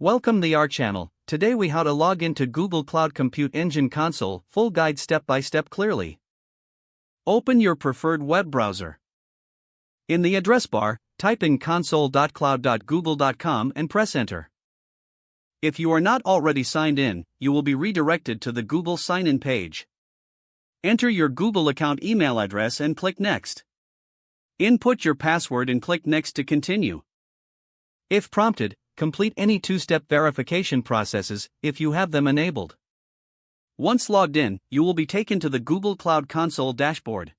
Welcome to our channel. Today we how to log into Google Cloud Compute Engine console, full guide step by step clearly. Open your preferred web browser. In the address bar, type in console.cloud.google.com and press enter. If you are not already signed in, you will be redirected to the Google sign-in page. Enter your Google account email address and click next. Input your password and click next to continue. If prompted, complete any two-step verification processes if you have them enabled. Once logged in, you will be taken to the Google Cloud Console dashboard.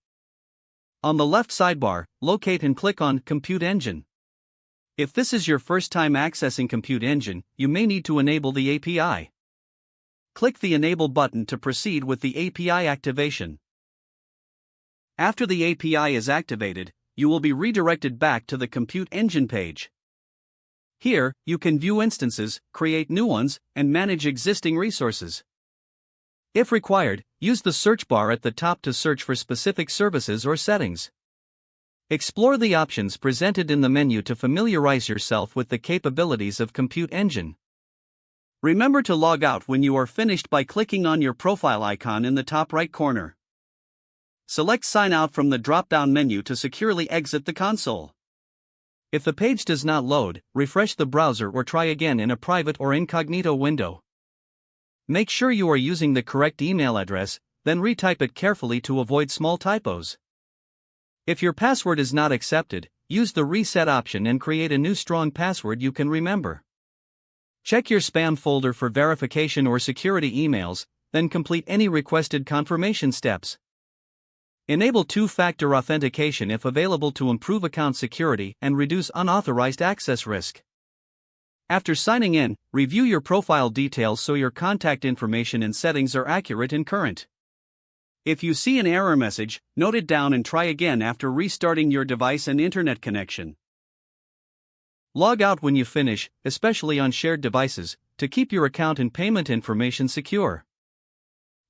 On the left sidebar, locate and click on Compute Engine. If this is your first time accessing Compute Engine, you may need to enable the API. Click the Enable button to proceed with the API activation. After the API is activated, you will be redirected back to the Compute Engine page. Here, you can view instances, create new ones, and manage existing resources. If required, use the search bar at the top to search for specific services or settings. Explore the options presented in the menu to familiarize yourself with the capabilities of Compute Engine. Remember to log out when you are finished by clicking on your profile icon in the top right corner. Select Sign Out from the drop-down menu to securely exit the console. If the page does not load, refresh the browser or try again in a private or incognito window. Make sure you are using the correct email address, then retype it carefully to avoid small typos. If your password is not accepted, use the reset option and create a new strong password you can remember. Check your spam folder for verification or security emails, then complete any requested confirmation steps. Enable two-factor authentication if available to improve account security and reduce unauthorized access risk. After signing in, review your profile details so your contact information and settings are accurate and current. If you see an error message, note it down and try again after restarting your device and internet connection. Log out when you finish, especially on shared devices, to keep your account and payment information secure.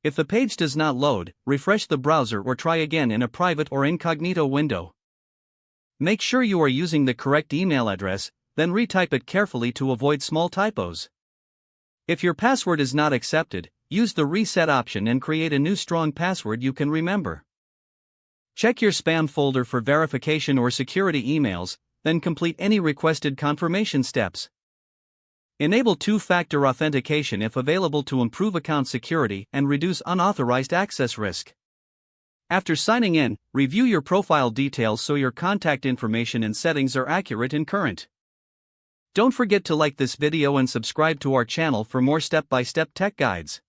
If the page does not load, refresh the browser or try again in a private or incognito window. Make sure you are using the correct email address, then retype it carefully to avoid small typos. If your password is not accepted, use the reset option and create a new strong password you can remember. Check your spam folder for verification or security emails, then complete any requested confirmation steps. Enable two-factor authentication if available to improve account security and reduce unauthorized access risk. After signing in, review your profile details so your contact information and settings are accurate and current. Don't forget to like this video and subscribe to our channel for more step-by-step tech guides.